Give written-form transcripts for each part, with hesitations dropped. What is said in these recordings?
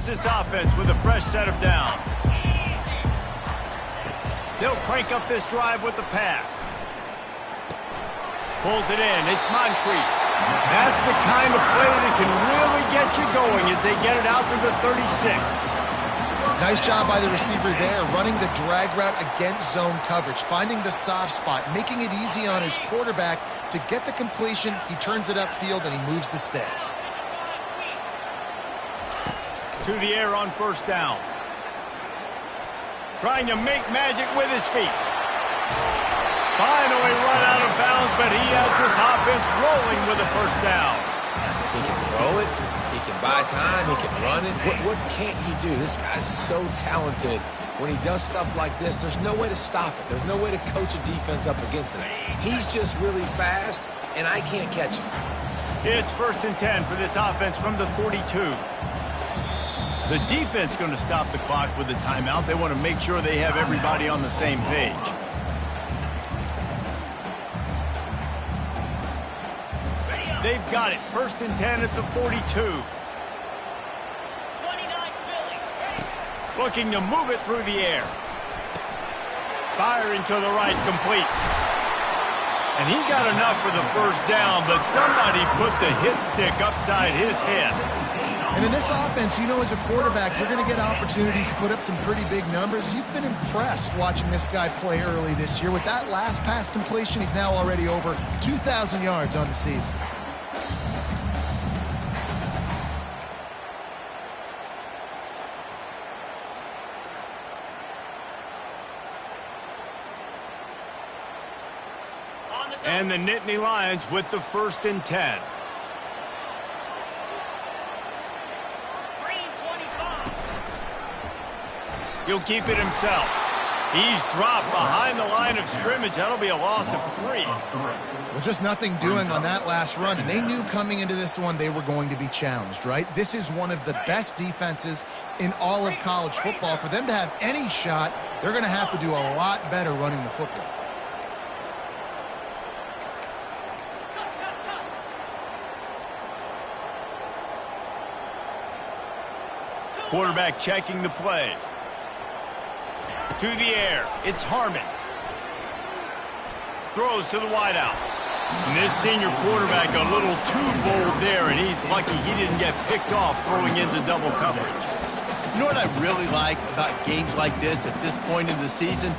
this offense with a fresh set of downs. They'll crank up this drive with the pass. Pulls it in. It's Moncrief. That's the kind of play that can really get you going as they get it out to the 36. Nice job by the receiver there, running the drag route against zone coverage, finding the soft spot, making it easy on his quarterback to get the completion. He turns it upfield and he moves the sticks. To the air on first down. Trying to make magic with his feet. Finally run out of bounds, but he has this offense rolling with a first down. He can throw it. He can buy time. He can run it. What can't he do? This guy's so talented. When he does stuff like this, there's no way to stop it. There's no way to coach a defense up against this. He's just really fast, and I can't catch him. It's 1st and 10 for this offense from the 42. The defense going to stop the clock with a timeout. They want to make sure they have everybody on the same page. They've got it. 1st and 10 at the 42. Looking to move it through the air. Firing to the right, complete. And he got enough for the first down, but somebody put the hit stick upside his head. And in this offense, you know, as a quarterback, you're going to get opportunities to put up some pretty big numbers. You've been impressed watching this guy play early this year. With that last pass completion, he's now already over 2,000 yards on the season. And the Nittany Lions with the 1st and 10. He'll keep it himself. He's dropped behind the line of scrimmage. That'll be a loss of 3. Well, just nothing doing on that last run, and they knew coming into this one they were going to be challenged, right? This is one of the best defenses in all of college football. For them to have any shot, they're going to have to do a lot better running the football. Quarterback checking the play. To the air. It's Harmon. Throws to the wideout. And this senior quarterback a little too bold there, and he's lucky he didn't get picked off throwing into double coverage. You know what I really like about games like this at this point in the season?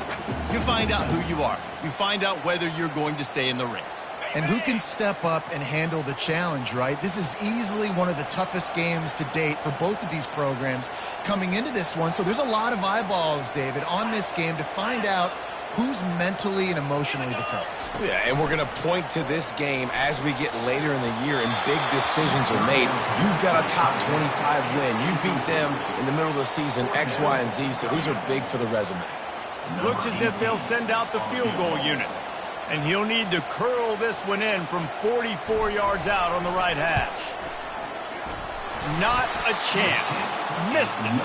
You find out who you are. You find out whether you're going to stay in the race. And who can step up and handle the challenge, right? This is easily one of the toughest games to date for both of these programs coming into this one. So there's a lot of eyeballs, David, on this game to find out who's mentally and emotionally the toughest. Yeah, and we're going to point to this game as we get later in the year and big decisions are made. You've got a top 25 win. You beat them in the middle of the season, X, Y, and Z, so these are big for the resume. Looks as if they'll send out the field goal unit. And he'll need to curl this one in from 44 yards out on the right hash. Not a chance. Missed it.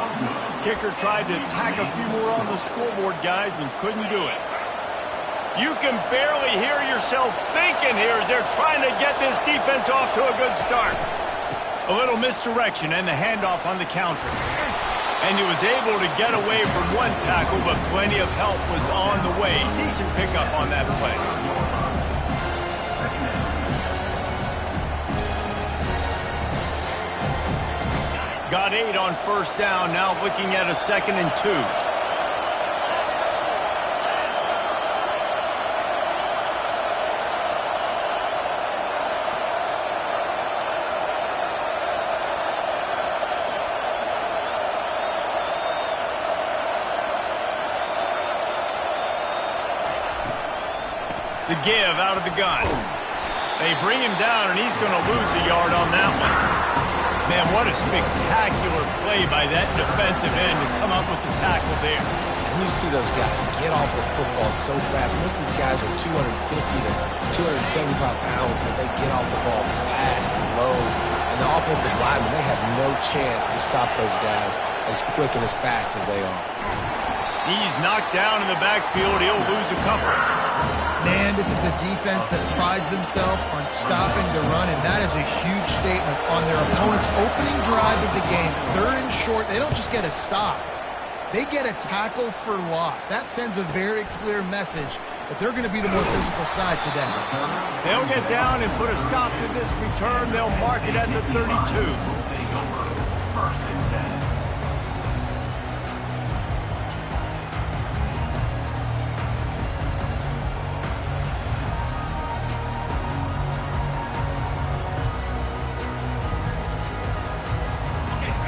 Kicker tried to tack a few more on the scoreboard, guys, and couldn't do it. You can barely hear yourself thinking here as they're trying to get this defense off to a good start. A little misdirection and the handoff on the counter. And he was able to get away from one tackle, but plenty of help was on the way. Decent pickup on that play. Got 8 on first down, now looking at a 2nd and 2. The give out of the gun. They bring him down, and he's going to lose a yard on that one. Man, what a spectacular play by that defensive end to come up with the tackle there. And you see those guys get off the football so fast. Most of these guys are 250 to 275 pounds, but they get off the ball fast and low. And the offensive linemen, they have no chance to stop those guys as quick and as fast as they are. He's knocked down in the backfield. He'll lose a couple. Man, this is a defense that prides themselves on stopping the run, and that is a huge statement on their opponent's opening drive of the game. 3rd and short, they don't just get a stop. They get a tackle for loss. That sends a very clear message that they're going to be the more physical side today. They'll get down and put a stop to this return. They'll mark it at the 32.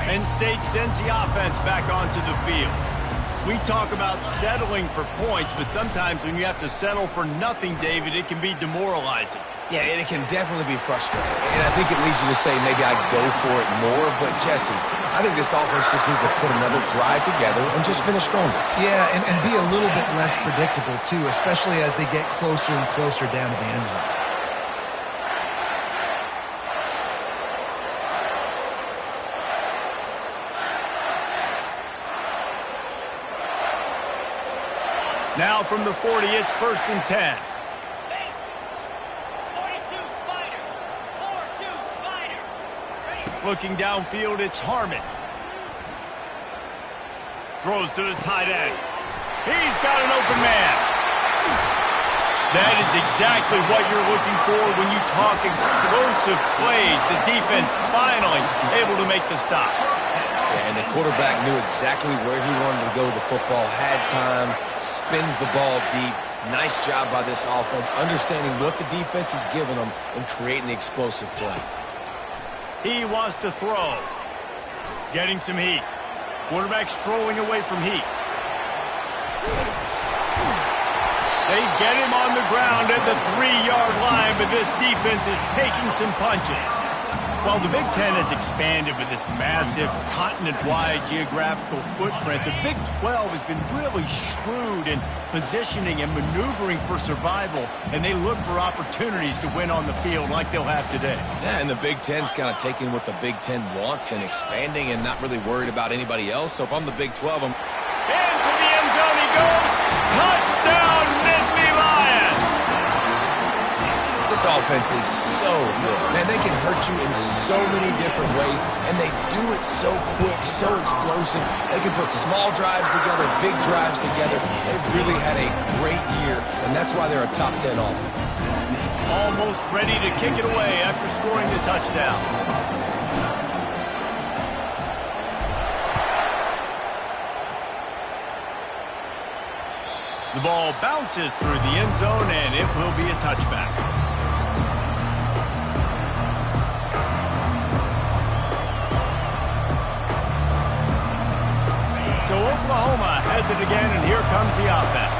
Penn State sends the offense back onto the field. We talk about settling for points, but sometimes when you have to settle for nothing, David, it can be demoralizing. Yeah, and it can definitely be frustrating. And I think it leads you to say maybe I go for it more. But, Jesse, I think this offense just needs to put another drive together and just finish stronger. Yeah, and be a little bit less predictable, too, especially as they get closer and closer down to the end zone. Now from the 40, it's 1st and 10. 42 Spider. 4-2 Spider. Looking downfield, it's Harmon. Throws to the tight end. He's got an open man. That is exactly what you're looking for when you talk explosive plays. The defense finally able to make the stop. Yeah, and the quarterback knew exactly where he wanted to go with the football, had time, spins the ball deep. Nice job by this offense, understanding what the defense is giving them and creating the explosive play. He wants to throw. Getting some heat. Quarterback strolling away from heat. They get him on the ground at the 3-yard line, but this defense is taking some punches. While the Big Ten has expanded with this massive continent-wide geographical footprint, the Big 12 has been really shrewd in positioning and maneuvering for survival, and they look for opportunities to win on the field like they'll have today. Yeah, and the Big Ten's kind of taking what the Big Ten wants and expanding and not really worried about anybody else. So if I'm the Big 12, I'm... Into the end zone he goes. Touchdown, Nittany Lions! This offense is so good. Man, they can hurt you in so many different ways, and they do it so quick, so explosive. They can put small drives together, big drives together. They've really had a great year, and that's why they're a top 10 offense. Almost ready to kick it away after scoring the touchdown. The ball bounces through the end zone, and it will be a touchback. So Oklahoma has it again, and here comes the offense.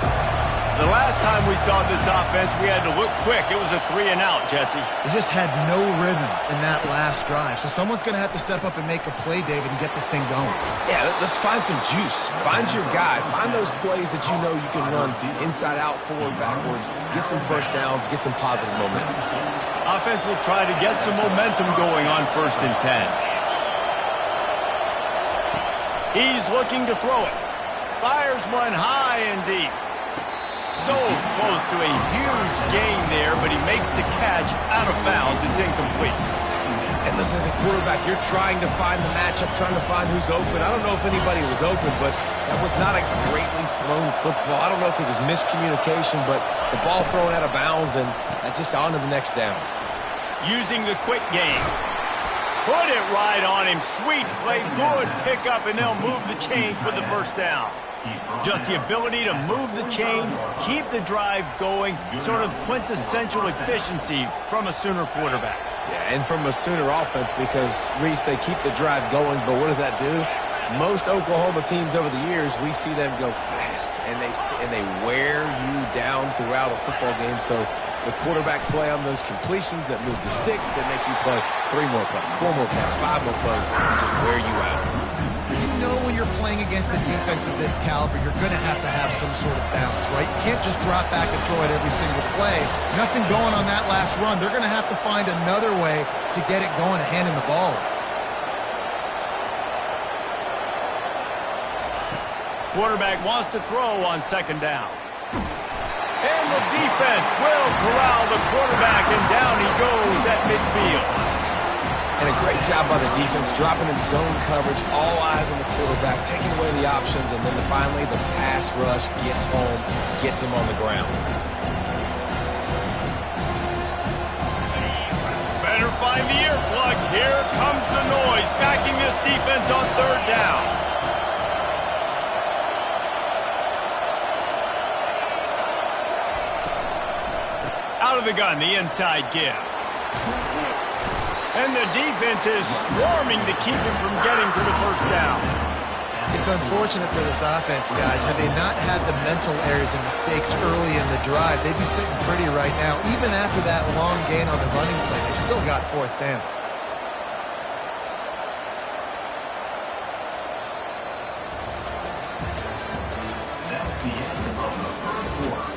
The last time we saw this offense, we had to look quick. It was a 3-and-out, Jesse. They just had no rhythm in that last drive. So someone's going to have to step up and make a play, David, and get this thing going. Yeah, let's find some juice. Find your guy. Find those plays that you know you can run inside out, forward, backwards. Get some first downs. Get some positive momentum. Offense will try to get some momentum going on 1st and 10. He's looking to throw it. Fires one high and deep. So close to a huge gain there, but he makes the catch out of bounds. It's incomplete. And listen, as a quarterback, you're trying to find the matchup, trying to find who's open. I don't know if anybody was open, but that was not a greatly thrown football. I don't know if it was miscommunication, but the ball thrown out of bounds and just on to the next down. Using the quick game. Put it right on him. Sweet play, good pickup, and they'll move the chains with the first down. Just the ability to move the chains, keep the drive going, sort of quintessential efficiency from a Sooner quarterback. Yeah, and from a Sooner offense because, Reese, they keep the drive going, but what does that do? Most Oklahoma teams over the years, we see them go fast, and they wear you down throughout a football game. So the quarterback play on those completions that move the sticks, that make you play 3 more plays, 4 more plays, 5 more plays, and just wear you out. You know when you're playing against a defense of this caliber, you're going to have some sort of balance, right? You can't just drop back and throw it every single play. Nothing going on that last run. They're going to have to find another way to get it going and hand him the ball. Quarterback wants to throw on 2nd down. And the defense will corral the quarterback, and down he goes at midfield. And a great job by the defense, dropping in zone coverage, all eyes on the quarterback, taking away the options, and then finally the pass rush gets home, gets him on the ground. Better find the earplugs. Here comes the noise, backing this defense on third down. Out of the gun, the inside give. And the defense is swarming to keep him from getting to the first down. It's unfortunate for this offense, guys. Had they not had the mental errors and mistakes early in the drive, they'd be sitting pretty right now. Even after that long gain on the running play, they've still got fourth down. That's the end of the first quarter.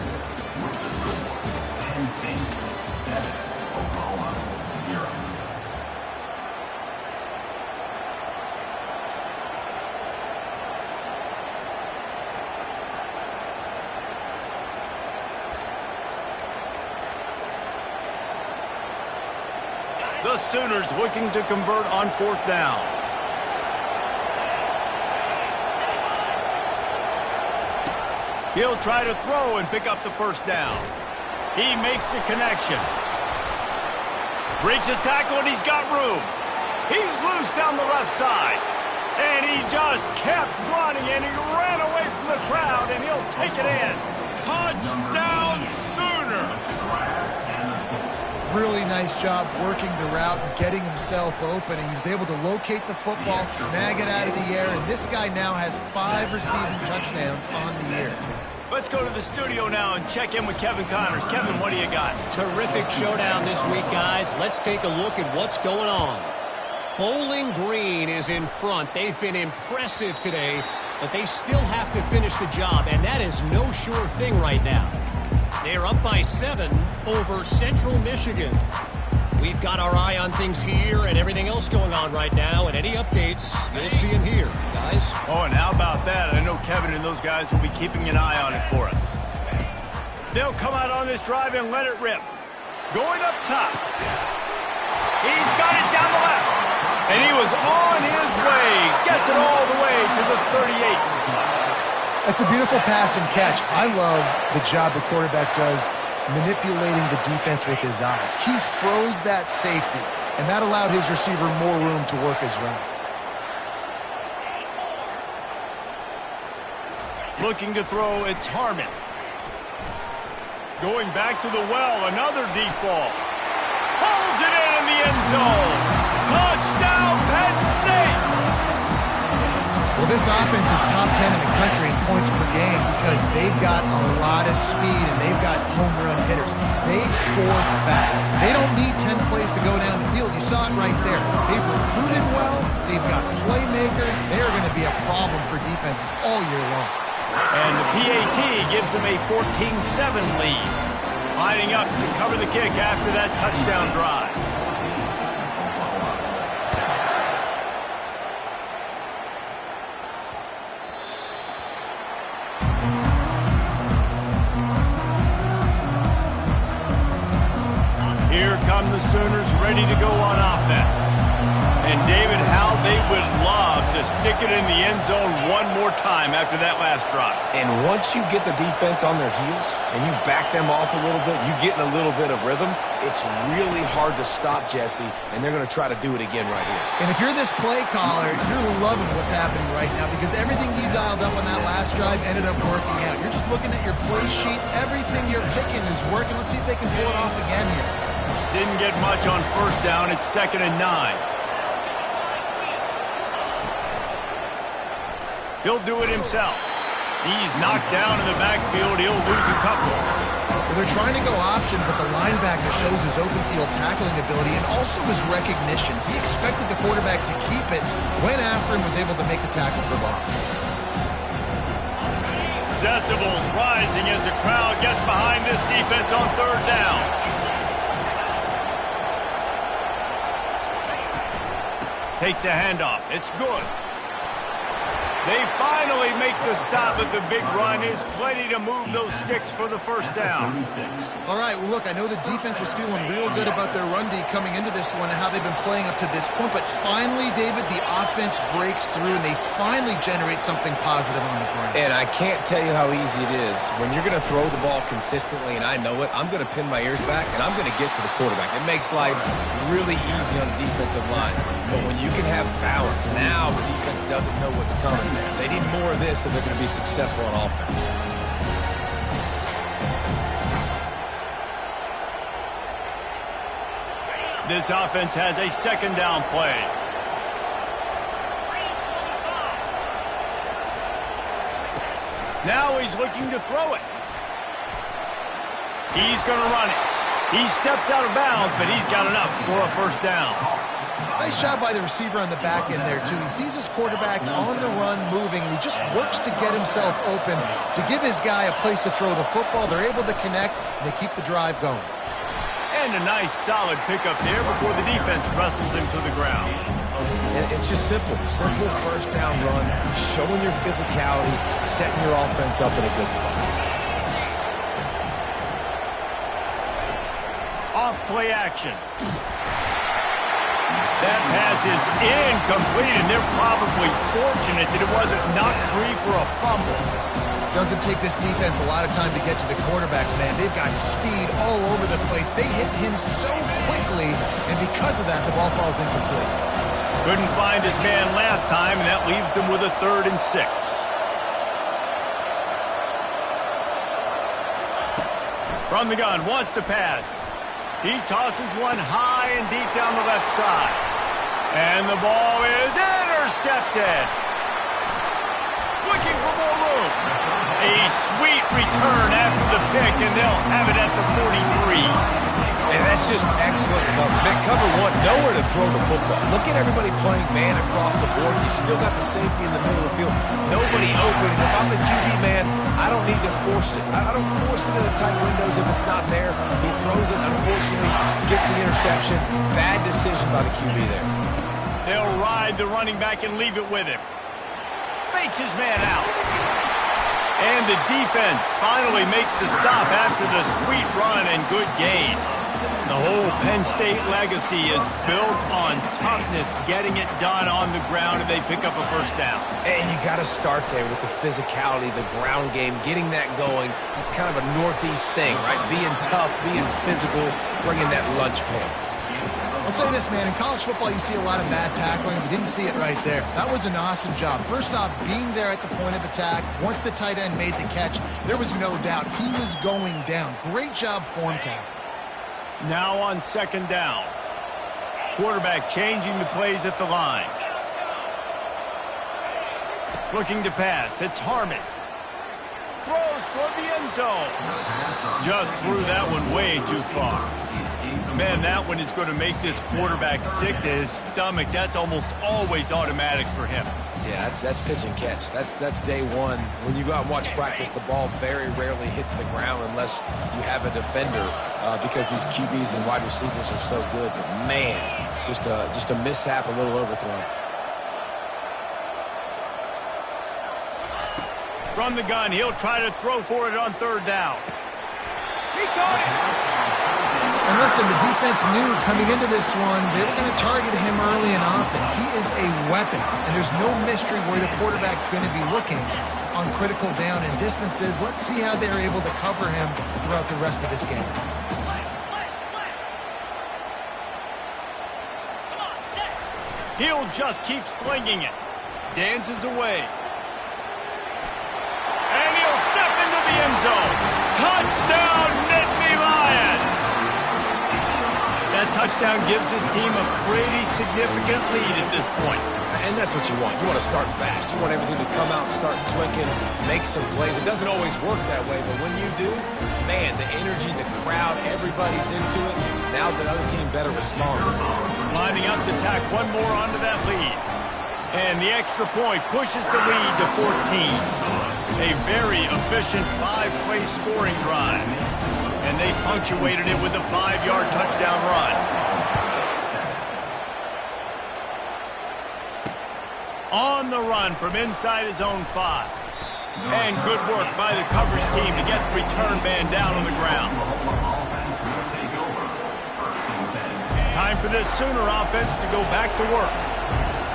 With the score, Penn State 7, Oklahoma 0. The Sooners looking to convert on fourth down. He'll try to throw and pick up the first down. He makes the connection. Breaks a tackle and he's got room. He's loose down the left side. And he just kept running and he ran away from the crowd and he'll take it in. Touchdown Sooner! Really nice job working the route and getting himself open. And he was able to locate the football, snag it out of the air, and this guy now has 5 receiving touchdowns on the year. Let's go to the studio now and check in with Kevin Connors. Kevin, what do you got? Terrific showdown this week, guys. Let's take a look at what's going on. Bowling Green is in front. They've been impressive today, but they still have to finish the job, and that is no sure thing right now. They're up by 7 over Central Michigan. We've got our eye on things here and everything else going on right now, and any updates, you'll see them here, guys. Oh, and how about that? I know Kevin and those guys will be keeping an eye on it for us. They'll come out on this drive and let it rip. Going up top. He's got it down the left. And he was on his way. Gets it all the way to the 38. That's a beautiful pass and catch. I love the job the quarterback does manipulating the defense with his eyes. He froze that safety, and that allowed his receiver more room to work his route. Looking to throw, it's Harmon. Going back to the well, another deep ball. Pulls it in the end zone. Touchdown, Penn State! Well, this offense is top 10 in the country in points per game because they've got a lot of speed and they've got home run hitters. They score fast. They don't need 10 plays to go down the field. You saw it right there. They've recruited well. They've got playmakers. They're going to be a problem for defenses all year long. And the PAT gives them a 14-7 lead. Lining up to cover the kick after that touchdown drive. Here come the Sooners ready to go on offense. And David, how they would love to stick it in the end zone one more time after that last drive. And once you get the defense on their heels and you back them off a little bit, you get in a little bit of rhythm, it's really hard to stop Jesse, and they're going to try to do it again right here. And if you're this play caller, you're loving what's happening right now because everything you dialed up on that last drive ended up working out. You're just looking at your play sheet. Everything you're picking is working. Let's see if they can pull it off again here. Didn't get much on first down. It's 2nd and 9. He'll do it himself. He's knocked down in the backfield. He'll lose a couple. Well, they're trying to go option, but the linebacker shows his open field tackling ability and also his recognition. He expected the quarterback to keep it, went after him, was able to make the tackle for loss. Decibels rising as the crowd gets behind this defense on third down. Takes a handoff. It's good. They finally make the stop at the big run. Is plenty to move those sticks for the first down. All right, well, look, I know the defense was feeling real good about their run D coming into this one and how they've been playing up to this point, but finally, David, the offense breaks through and they finally generate something positive on the ground. And I can't tell you how easy it is. When you're going to throw the ball consistently, and I know it, I'm going to pin my ears back, and I'm going to get to the quarterback. It makes life really easy on the defensive line. But when you can have balance, now the defense doesn't know what's coming. They need more of this if they're going to be successful on offense. This offense has a second down play. Now he's looking to throw it. He's going to run it. He steps out of bounds, but he's got enough for a first down. Nice job by the receiver on the back end there, too. He sees his quarterback on the run moving, and he just works to get himself open to give his guy a place to throw the football. They're able to connect, and they keep the drive going. And a nice, solid pickup there before the defense wrestles him to the ground. And it's just simple. Simple first down run, showing your physicality, setting your offense up in a good spot. Off play action. That pass is incomplete, and they're probably fortunate that it wasn't knocked free for a fumble. Doesn't take this defense a lot of time to get to the quarterback, man. They've got speed all over the place. They hit him so quickly, and because of that, the ball falls incomplete. Couldn't find his man last time, and that leaves him with a 3rd and 6. From the gun, wants to pass. He tosses one high and deep down the left side. And the ball is intercepted. Looking for more room. A sweet return after the pick, and they'll have it at the 43. And that's just excellent coverage. Man, cover one, nowhere to throw the football. Look at everybody playing man across the board. You still got the safety in the middle of the field. Nobody open. And if I'm the QB man, I don't need to force it. I don't force it in the tight windows if it's not there. He throws it, unfortunately, gets the interception. Bad decision by the QB there. They'll ride the running back and leave it with him. Fakes his man out. And the defense finally makes the stop after the sweet run and good gain. The whole Penn State legacy is built on toughness, getting it done on the ground, and they pick up a first down. And you got to start there with the physicality, the ground game, getting that going. It's kind of a Northeast thing, right? Being tough, being physical, bringing that lunch pail. I'll say this, man. In college football, you see a lot of bad tackling. You didn't see it right there. That was an awesome job. First off, being there at the point of attack. Once the tight end made the catch, there was no doubt he was going down. Great job form tackle. Now on second down. Quarterback changing the plays at the line. Looking to pass. It's Harmon. Throws toward the end zone. Just threw that one way too far. Man, that one is going to make this quarterback sick to his stomach. That's almost always automatic for him. Yeah, that's pitch and catch. That's day one. When you go out and watch practice, the ball very rarely hits the ground unless you have a defender because these QBs and wide receivers are so good. But man, just a mishap, a little overthrown. From the gun, he'll try to throw for it on third down. He caught it. And listen, the defense knew coming into this one, they were going to target him early and often. He is a weapon, and there's no mystery where the quarterback's going to be looking on critical down and distances. Let's see how they're able to cover him throughout the rest of this game. He'll just keep slinging it. Dances away. And he'll step into the end zone. Touchdown, Nittany Lions! That touchdown gives his team a pretty significant lead at this point. And that's what you want. You want to start fast. You want everything to come out and start clicking, make some plays. It doesn't always work that way, but when you do, man, the energy, the crowd, everybody's into it. Now the other team better respond. Lining up to tack one more onto that lead. And the extra point pushes the lead to 14. A very efficient 5-play scoring drive. And they punctuated it with a 5-yard touchdown run. On the run from inside his own 5. And good work by the coverage team to get the return man down on the ground. Time for this Sooner offense to go back to work.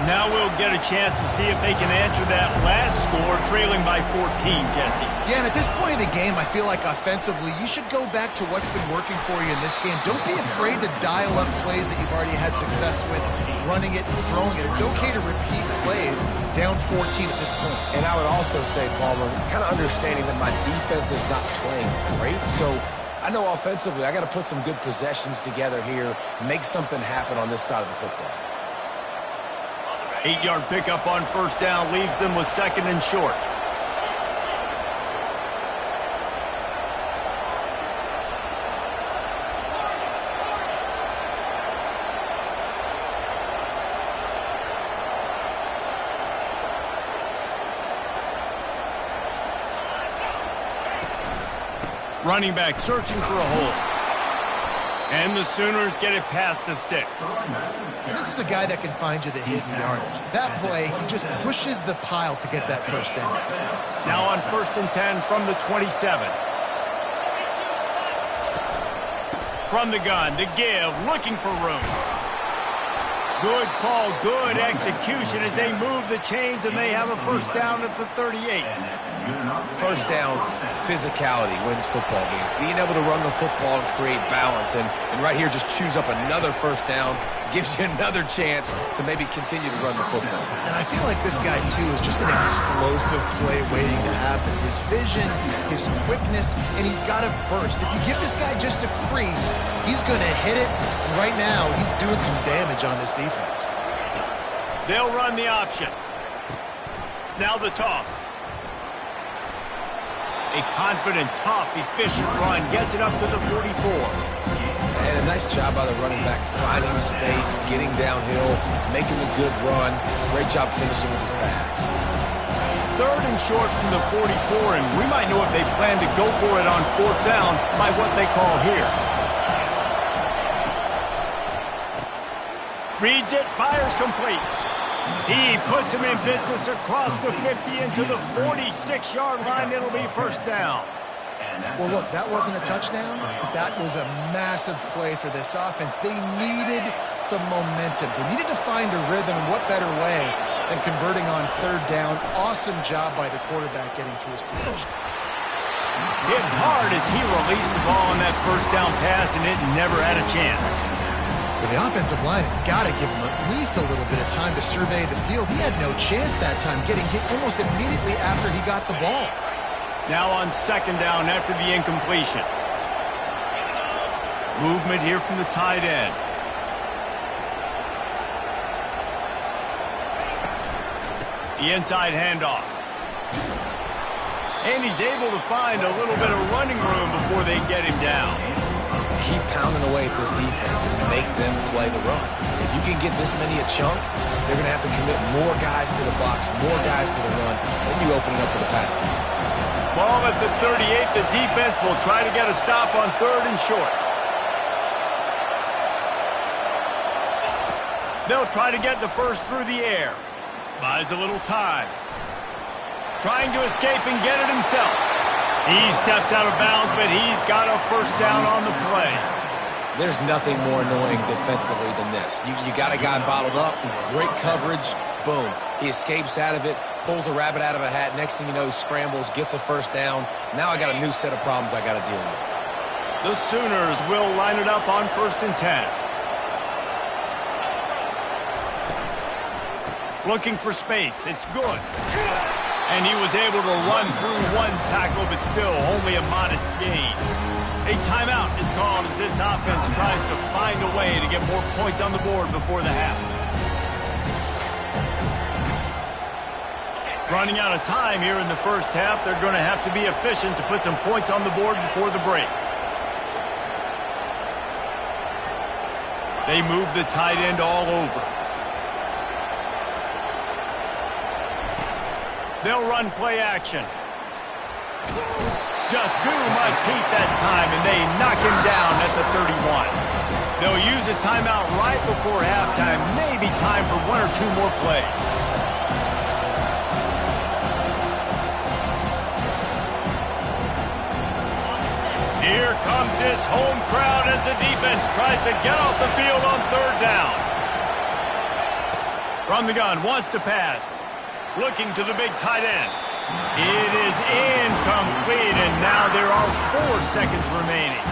Now we'll get a chance to see if they can answer that last score, trailing by 14, Jesse. Yeah, and at this point of the game, I feel like offensively, you should go back to what's been working for you in this game. Don't be afraid to dial up plays that you've already had success with, running it and throwing it. It's okay to repeat plays down 14 at this point. And I would also say, Palmer, kind of understanding that my defense is not playing great, so I know offensively I got to put some good possessions together here, make something happen on this side of the football. 8-yard pickup on first down leaves them with 2nd and short. Running back searching for a hole. And the Sooners get it past the sticks. And this is a guy that can find you the hidden yardage. That play, he just pushes the pile to get that first down. Now on 1st and 10 from the 27. From the gun, the give, looking for room. Good call, good execution as they move the chains and they have a first down at the 38. First down, physicality wins football games. Being able to run the football and create balance. And right here, just choose up another first down. Gives you another chance to maybe continue to run the football. And I feel like this guy, too, is just an explosive play waiting to happen. His vision, his quickness, and he's got a burst. If you give this guy just a crease, he's going to hit it. And right now, he's doing some damage on this defense. They'll run the option. Now the toss. A confident, tough, efficient run gets it up to the 44. And a nice job by the running back, finding space, getting downhill, making a good run. Great job finishing with his pads. 3rd and short from the 44, and we might know if they plan to go for it on 4th down by what they call here. Reads it, fires complete. He puts him in business across the 50 into the 46-yard line. It'll be first down. Well, look, that wasn't a touchdown, but that was a massive play for this offense. They needed some momentum. They needed to find a rhythm, and what better way than converting on 3rd down. Awesome job by the quarterback getting through his position. Hit hard as he released the ball on that first down pass, and it never had a chance. Well, the offensive line has got to give him at least a little bit of time to survey the field. He had no chance that time, getting hit almost immediately after he got the ball. Now on 2nd down after the incompletion. Movement here from the tight end. The inside handoff. And he's able to find a little bit of running room before they get him down. Keep pounding away at this defense and make them play the run. If you can get this many a chunk, they're going to have to commit more guys to the box, more guys to the run, then you open it up for the passing game. Ball at the 38. The defense will try to get a stop on 3rd and short. They'll try to get the first through the air. Buys a little time. Trying to escape and get it himself. He steps out of bounds, but he's got a first down on the play. There's nothing more annoying defensively than this. You got a guy bottled up, great coverage, boom. He escapes out of it, pulls a rabbit out of a hat. Next thing you know, he scrambles, gets a first down. Now I got a new set of problems I got to deal with. The Sooners will line it up on 1st and 10. Looking for space. It's good. And he was able to run through one tackle, but still only a modest gain. A timeout is called as this offense tries to find a way to get more points on the board before the half. Running out of time here in the first half, they're going to have to be efficient to put some points on the board before the break. They move the tight end all over. They'll run play action. Just too much heat that time, and they knock him down at the 31. They'll use a timeout right before halftime. Maybe time for 1 or 2 more plays. Here comes this home crowd as the defense tries to get off the field on third down. From the gun, wants to pass. Looking to the big tight end. It is incomplete, and now there are 4 seconds remaining.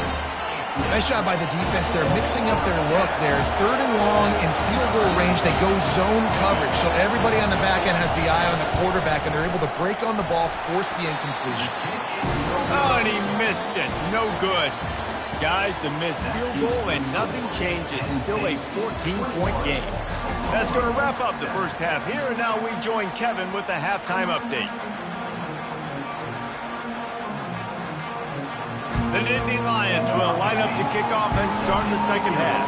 Nice job by the defense. They're mixing up their look there. Third and long in field goal range. They go zone coverage. So everybody on the back end has the eye on the quarterback, and they're able to break on the ball, force the incompletion. Oh, and he missed it. No good. Guys, a missed field goal, and nothing changes. Still a 14-point game. That's going to wrap up the first half here, and now we join Kevin with the halftime update. The Nittany Lions will line up to kick off and start the second half.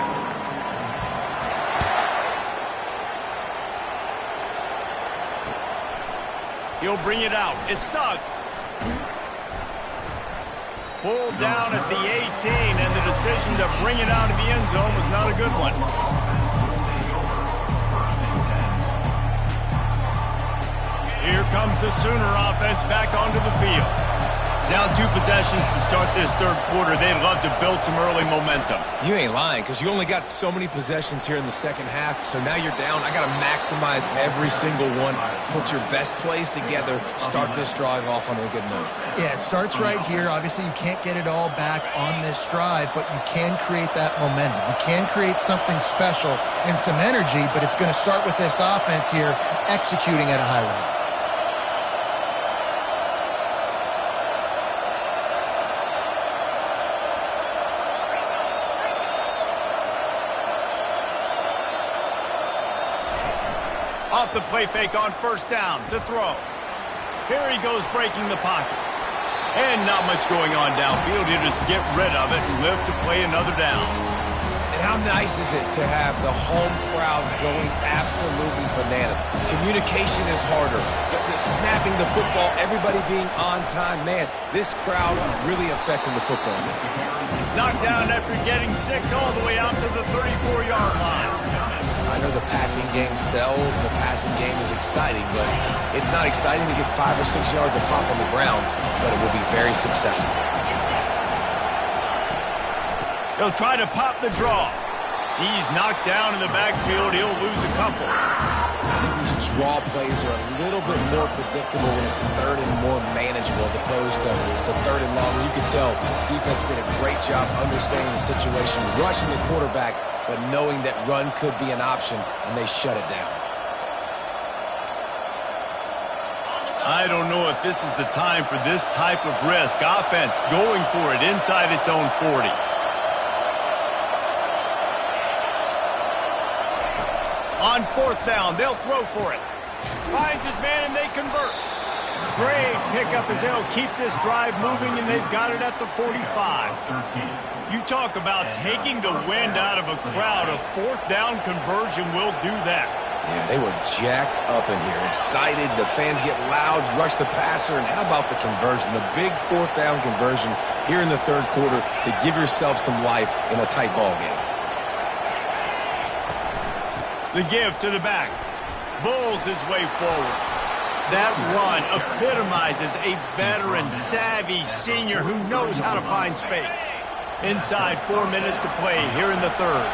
He'll bring it out. It's Suggs. Pulled down at the 18, and the decision to bring it out of the end zone was not a good one. Here comes the Sooner offense back onto the field. Down 2 possessions to start this third quarter. They'd love to build some early momentum. You ain't lying, because you only got so many possessions here in the second half, so now you're down. I got to maximize every single one. Put your best plays together. Start this drive off on a good note. Yeah, it starts right here. Obviously, you can't get it all back on this drive, but you can create that momentum. You can create something special and some energy, but it's going to start with this offense here executing at a high level. Off the play fake on first down to throw. Here he goes breaking the pocket. And not much going on downfield. He'll just get rid of it and live to play another down. And how nice is it to have the home crowd going absolutely bananas? Communication is harder. The snapping the football, everybody being on time. Man, this crowd really affecting the football game. Knocked down after getting 6 all the way out to the 34-yard line. I know the passing game sells and the passing game is exciting, but it's not exciting to get 5 or 6 yards of pop on the ground, but it will be very successful. He'll try to pop the draw. He's knocked down in the backfield. He'll lose a couple. I think these draw plays are a little bit more predictable when it's third and more manageable as opposed to third and long. You can tell defense did a great job understanding the situation, rushing the quarterback, but knowing that run could be an option, and they shut it down. I don't know if this is the time for this type of risk. Offense going for it inside its own 40. On fourth down, they'll throw for it. Finds his man, and they convert. Great pickup as they'll keep this drive moving, and they've got it at the 45. You talk about taking the wind out of a crowd. A fourth down conversion will do that. Yeah, they were jacked up in here, excited. The fans get loud, rush the passer, and how about the conversion? The big fourth down conversion here in the third quarter to give yourself some life in a tight ball game. The give to the back. Bulls his way forward. That run epitomizes a veteran, savvy senior who knows how to find space. Inside 4 minutes to play here in the third.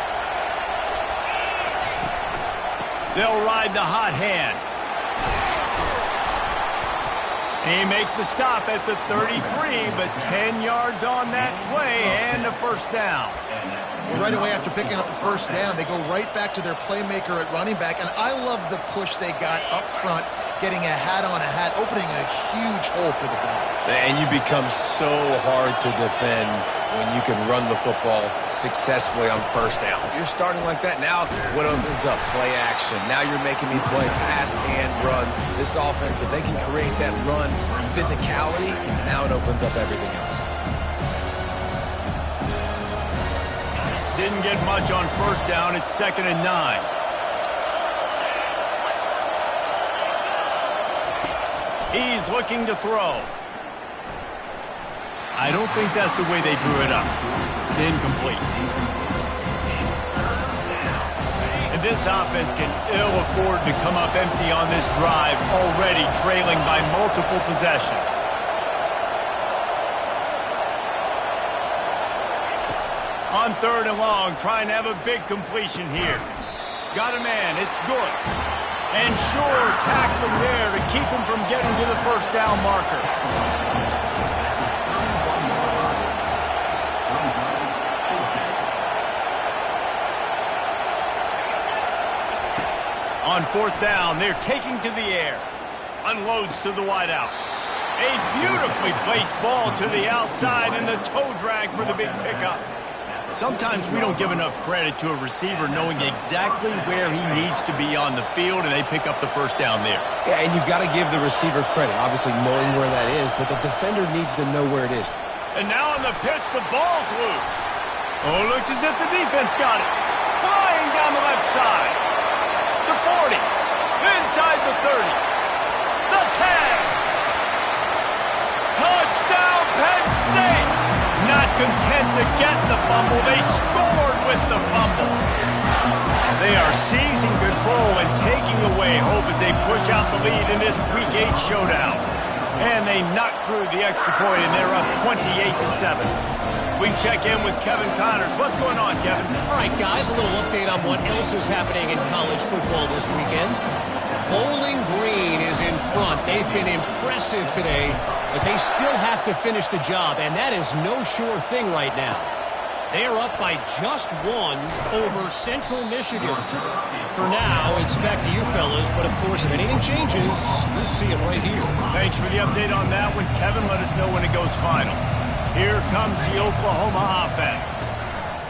They'll ride the hot hand. He makes the stop at the 33, but 10 yards on that play and a first down. Right away after picking up the first down, they go right back to their playmaker at running back, and I love the push they got up front, getting a hat on a hat, opening a huge hole for the ball. And you become so hard to defend when you can run the football successfully on first down. If you're starting like that, now what opens up? Play action. Now you're making me play pass and run. This offense, if they can create that run physicality, now it opens up everything else. Didn't get much on first down. It's 2nd and 9. He's looking to throw. I don't think that's the way they drew it up. Incomplete. And this offense can ill afford to come up empty on this drive, already trailing by multiple possessions. On 3rd and long, trying to have a big completion here. Got a man. It's good. And sure, tackling there to keep him from getting to the first down marker. On 4th down, they're taking to the air. Unloads to the wideout. A beautifully placed ball to the outside and the toe drag for the big pickup. Sometimes we don't give enough credit to a receiver knowing exactly where he needs to be on the field, and they pick up the first down there. Yeah, and you've got to give the receiver credit, obviously knowing where that is, but the defender needs to know where it is. And now on the pitch, the ball's loose. Oh, looks as if the defense got it. Flying down the left side. The 40. Inside the 30. The 10. Touchdown, Penn State! Not content to get the fumble, they scored with the fumble. They are seizing control and taking away hope as they push out the lead in this Week 8 showdown. And they knock through the extra point, and they're up 28-7. We check in with Kevin Connors. What's going on, Kevin? All right, guys, a little update on what else is happening in college football this weekend. Bowling Green is in front. They've been impressive today, but they still have to finish the job, and that is no sure thing right now. They are up by just 1 over Central Michigan. For now, it's back to you fellas, but of course, if anything changes, you'll see it right here. Thanks for the update on that one, Kevin. Let us know when it goes final. Here comes the Oklahoma offense.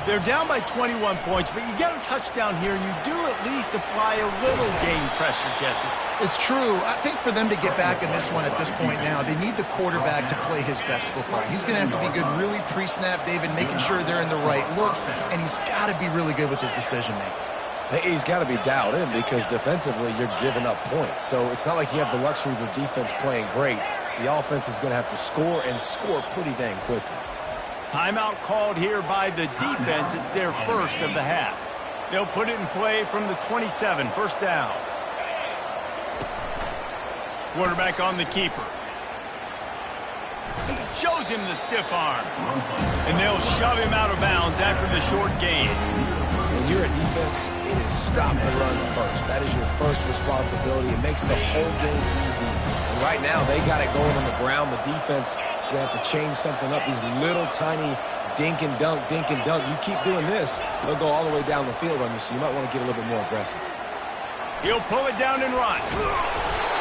They're down by 21 points, but you get a touchdown here, and you do at least apply a little game pressure, Jesse. It's true. I think for them to get back in this one at this point now, they need the quarterback to play his best football. He's going to have to be good really pre-snap, David, making sure they're in the right looks, and he's got to be really good with his decision-making. He's got to be dialed in because defensively you're giving up points. So it's not like you have the luxury of your defense playing great. The offense is going to have to score and score pretty dang quickly. Timeout called here by the defense. It's their first of the half. They'll put it in play from the 27, first down. Quarterback on the keeper. Shows him the stiff arm. And they'll shove him out of bounds after the short gain. When you're a defense, it is stop the run first. That is your first responsibility. It makes the whole game easy. And right now, they got it going on the ground. The defense is going to have to change something up. These little tiny dink and dunk, dink and dunk. You keep doing this, they'll go all the way down the field on you, so you might want to get a little bit more aggressive. He'll pull it down and run.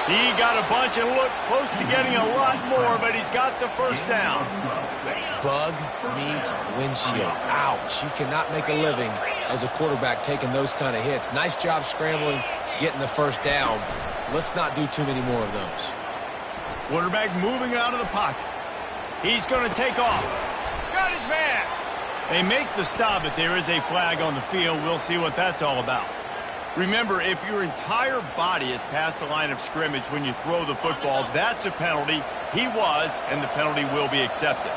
He got a bunch and looked close to getting a lot more, but he's got the first down. Bug meet windshield. Ouch. You cannot make a living as a quarterback taking those kind of hits. Nice job scrambling, getting the first down. Let's not do too many more of those. Quarterback moving out of the pocket. He's going to take off. Got his man. They make the stop, but there is a flag on the field. We'll see what that's all about. Remember, if your entire body is past the line of scrimmage when you throw the football, that's a penalty. He was, and the penalty will be accepted.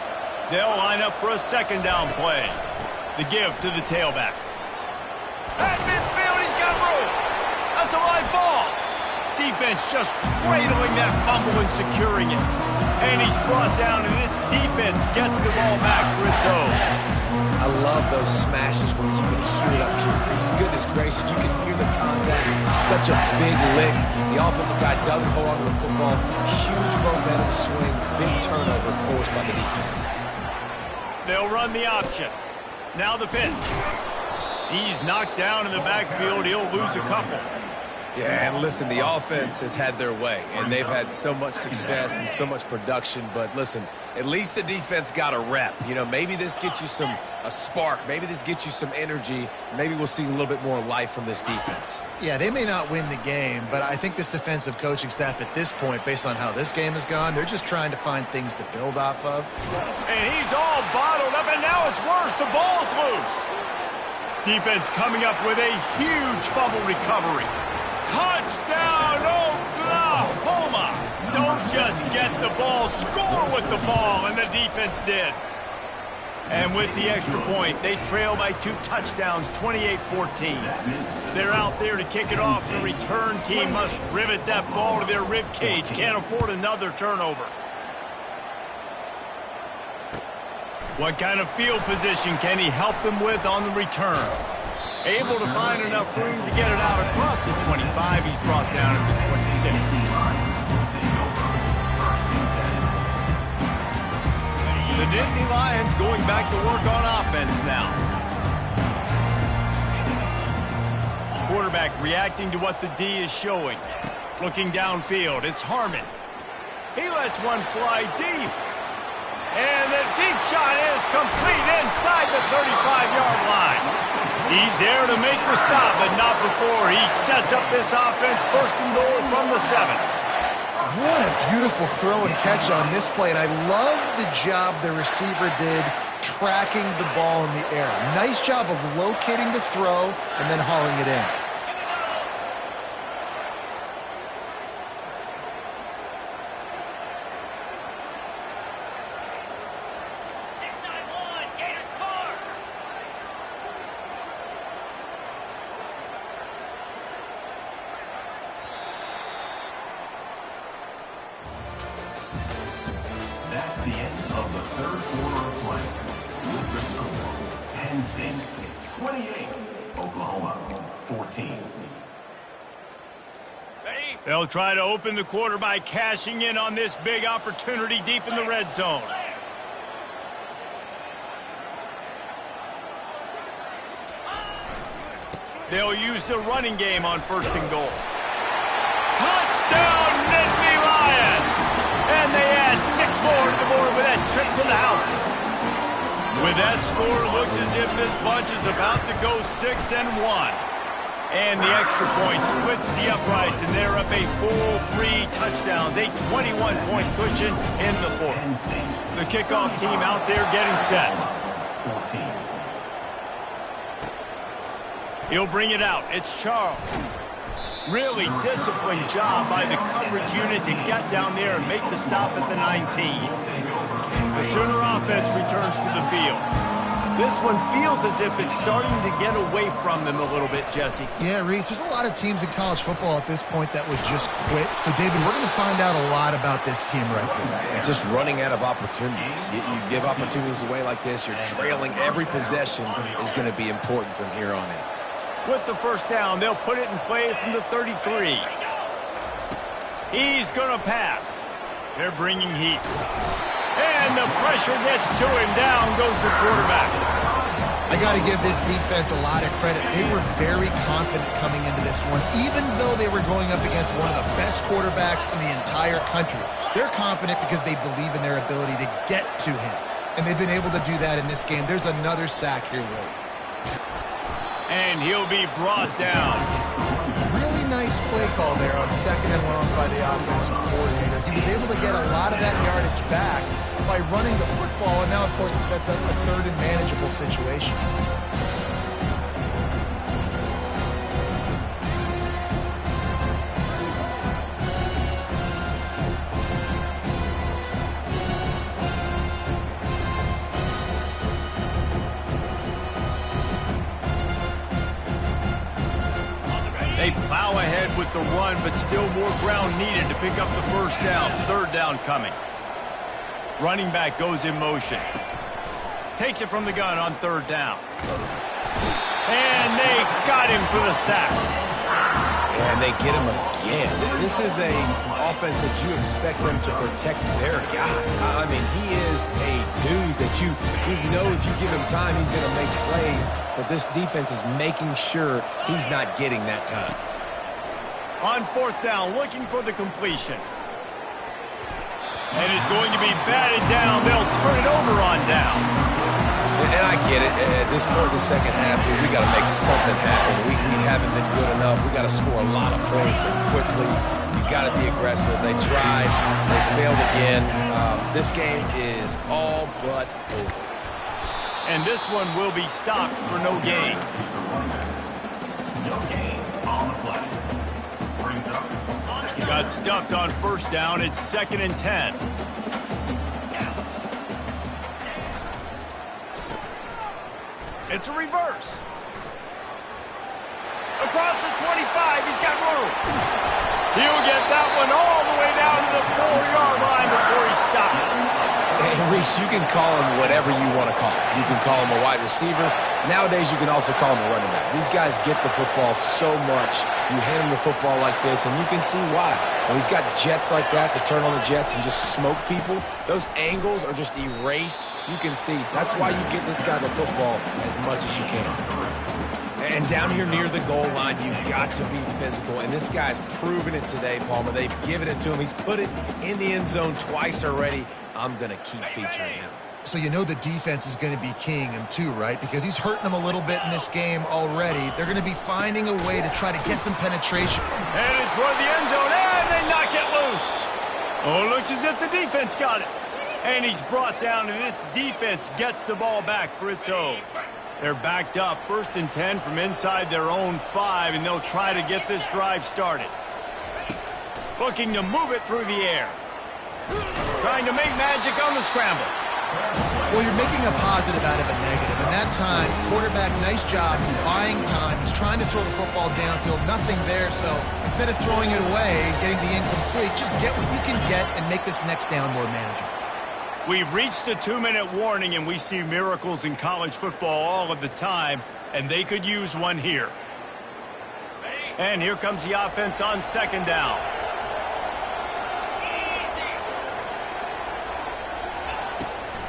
They'll line up for a second down play. The give to the tailback. At midfield, he's got room. That's a live ball. Defense just cradling that fumble and securing it. And he's brought down, and this defense gets the ball back for its own. I love those smashes where you can hear it up here. Reese, goodness gracious, you can hear the contact. Such a big lick. The offensive guy doesn't hold on to the football. Huge momentum swing. Big turnover forced by the defense. They'll run the option. Now the pitch. He's knocked down in the backfield. He'll lose a couple. Yeah, and listen, the offense has had their way, and they've had so much success and so much production. But listen, at least the defense got a rep. You know, maybe this gets you a spark. Maybe this gets you some energy. Maybe we'll see a little bit more life from this defense. Yeah, they may not win the game, but I think this defensive coaching staff at this point, based on how this game has gone, they're just trying to find things to build off of. And he's all bottled up, and now it's worse. The ball's loose. Defense coming up with a huge fumble recovery. Touchdown, Oklahoma! Don't just get the ball, score with the ball, and the defense did. And with the extra point, they trail by 2 touchdowns, 28-14. They're out there to kick it off. The return team must rivet that ball to their rib cage. Can't afford another turnover. What kind of field position can he help them with on the return? Able to find enough room to get it out across the 25. He's brought down at the 26. The Nittany Lions going back to work on offense now. Quarterback reacting to what the D is showing. Looking downfield, it's Harmon. He lets one fly deep. And the deep shot is complete inside the 35-yard line. He's there to make the stop, but not before he sets up this offense first and goal from the 7. What a beautiful throw and catch on this play, and I love the job the receiver did tracking the ball in the air. Nice job of locating the throw and then hauling it in. That's the end of the third quarter of play. With the score, Penn State 28, Oklahoma 14. They'll try to open the quarter by cashing in on this big opportunity deep in the red zone. They'll use the running game on first and goal. Touchdown, Nittany Lions! And they add 6 more to the board with that trip to the house. With that score, it looks as if this bunch is about to go 6-1. And the extra point splits the uprights, and they're up a full 3 touchdowns, a 21-point cushion in the fourth. The kickoff team out there getting set. 14. He'll bring it out. It's Charles. Really disciplined job by the coverage unit to get down there and make the stop at the 19. The Sooner offense returns to the field. This one feels as if it's starting to get away from them a little bit, Jesse. Yeah, Reese, there's a lot of teams in college football at this point that would just quit. So, David, we're going to find out a lot about this team right here. Just running out of opportunities. You give opportunities away like this, you're trailing. Every possession is going to be important from here on in. With the first down, they'll put it in play from the 33. He's going to pass. They're bringing heat. And the pressure gets to him. Down goes the quarterback. I got to give this defense a lot of credit. They were very confident coming into this one, even though they were going up against one of the best quarterbacks in the entire country. They're confident because they believe in their ability to get to him. And they've been able to do that in this game. There's another sack here, Will. And he'll be brought down. Really nice play call there on 2nd and long by the offensive coordinator. He was able to get a lot of that yardage back by running the football, and now, of course, it sets up a 3rd and manageable situation. They plow ahead with the run, but still more ground needed to pick up the first down. 3rd down coming. Running back goes in motion. Takes it from the gun on 3rd down. And they got him for the sack. And they get him again. This is a offense that you expect them to protect their guy. I mean, he is a dude that you know if you give him time, he's going to make plays. But this defense is making sure he's not getting that time. On 4th down, looking for the completion. And it's going to be batted down. They'll turn it over on downs. And I get it. At this point in the second half, we got to make something happen. We haven't been good enough. We got to score a lot of points and quickly. You got to be aggressive. They tried. They failed again. This game is all but over. And this one will be stopped for no gain. No gain on the play. Brings up. Got stuffed on 1st down. It's 2nd and 10. It's a reverse. Across the 25, he's got room. He'll get that one all the way down to the 4-yard line before he stopped. And Reese, you can call him whatever you want to call him. You can call him a wide receiver. Nowadays, you can also call him a running back. These guys get the football so much. You hand him the football like this, and you can see why. When he's got jets like that to turn on the jets and just smoke people, those angles are just erased. You can see. That's why you get this guy the football as much as you can. And down here near the goal line, you've got to be physical. And this guy's proven it today, Palmer. They've given it to him. He's put it in the end zone twice already. I'm going to keep featuring him. So you know the defense is going to be keying him too, right? Because he's hurting them a little bit in this game already. They're going to be finding a way to try to get some penetration. Headed toward the end zone, and they knock it loose. Oh, it looks as if the defense got it. And he's brought down, and this defense gets the ball back for its own. They're backed up, 1st and 10 from inside their own 5, and they'll try to get this drive started. Looking to move it through the air. Trying to make magic on the scramble. Well, you're making a positive out of a negative. And that time, quarterback, nice job buying time. He's trying to throw the football downfield. Nothing there, so instead of throwing it away, getting the incomplete, just get what you can get and make this next down more manageable. We've reached the 2-minute warning, and we see miracles in college football all of the time, and they could use one here. And here comes the offense on 2nd down.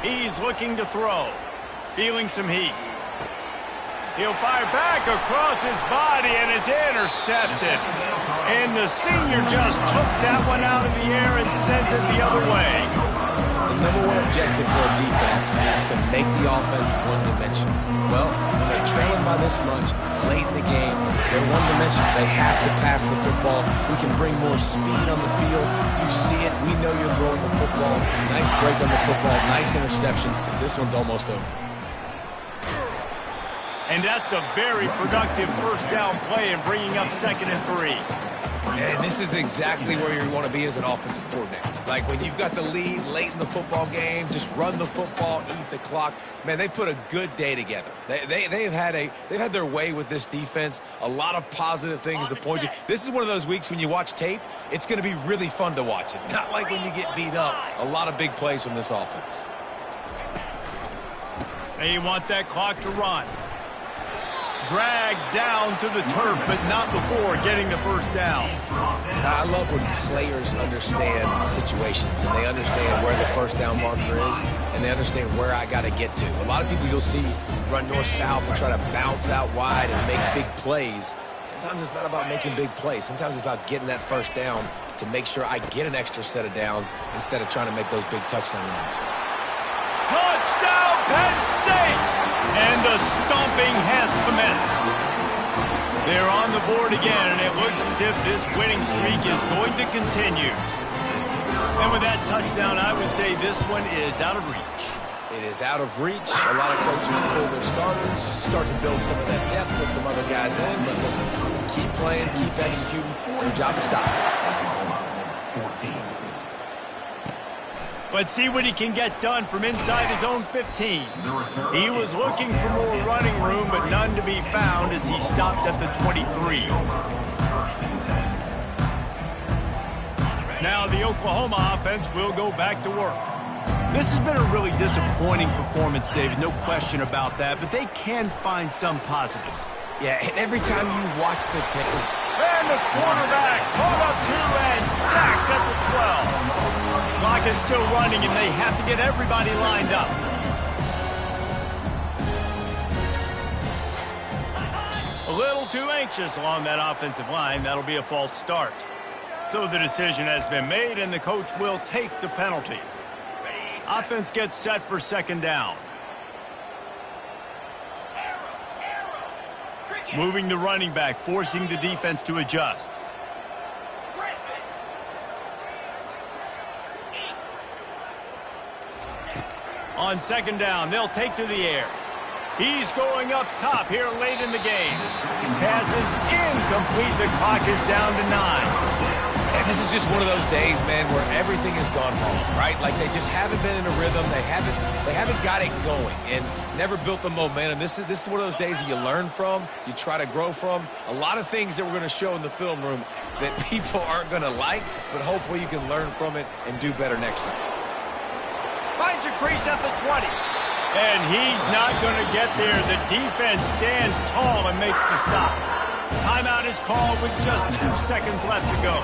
He's looking to throw, feeling some heat. He'll fire back across his body, and it's intercepted. And the senior just took that one out of the air and sent it the other way. The number one objective for a defense is to make the offense one-dimensional. Well, when they're trailing by this much, late in the game, they're one-dimensional. They have to pass the football. We can bring more speed on the field. You see it. We know you're throwing the football. Nice break on the football. Nice interception. This one's almost over. And that's a very productive 1st down play and bringing up 2nd and 3. And this is exactly where you want to be as an offensive coordinator. Like when you've got the lead late in the football game, just run the football, eat the clock. Man, they put a good day together. They've had their way with this defense. A lot of positive things to point to. This is one of those weeks when you watch tape, it's going to be really fun to watch it. Not like when you get beat up. A lot of big plays from this offense. They want that clock to run. Dragged down to the turf, but not before getting the 1st down. I love when players understand situations and they understand where the 1st down marker is and they understand where I got to get to. A lot of people you'll see run north-south and try to bounce out wide and make big plays. Sometimes it's not about making big plays. Sometimes it's about getting that 1st down to make sure I get an extra set of downs instead of trying to make those big touchdown runs. Touchdown, Penn State! And the stomping has commenced. They're on the board again, and it looks as if this winning streak is going to continue. And with that touchdown, I would say this one is out of reach. It is out of reach. A lot of coaches pull their starters, start to build some of that depth, put some other guys in. But listen, keep playing, keep executing. Your job is stop. 14. Let's see what he can get done from inside his own 15. He was looking for more running room, but none to be found as he stopped at the 23. Now the Oklahoma offense will go back to work. This has been a really disappointing performance, David, no question about that, but they can find some positives. Yeah, and every time you watch the tape. And the quarterback caught up to and sacked at the 12. Clock is still running, and they have to get everybody lined up. A little too anxious along that offensive line. That'll be a false start. So the decision has been made, and the coach will take the penalty. Offense gets set for 2nd down. Moving the running back, forcing the defense to adjust. On 2nd down, they'll take to the air. He's going up top here late in the game. Pass is incomplete. The clock is down to 9. And this is just one of those days, man, where everything has gone wrong, right? Like they just haven't been in a rhythm. They haven't got it going and never built the momentum. This is one of those days that you learn from, you try to grow from. A lot of things that we're going to show in the film room that people aren't going to like, but hopefully you can learn from it and do better next time. Finds crease at the 20. And he's not going to get there. The defense stands tall and makes the stop. Timeout is called with just 2 seconds left to go.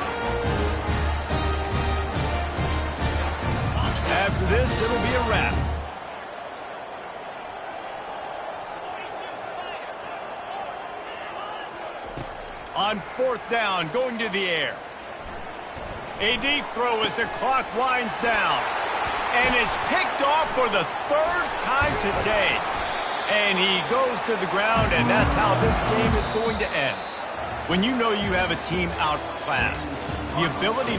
After this, it'll be a wrap. On 4th down, going to the air. A deep throw as the clock winds down. And it's picked off for the 3rd time today. And he goes to the ground, and that's how this game is going to end. When you know you have a team outclassed, the ability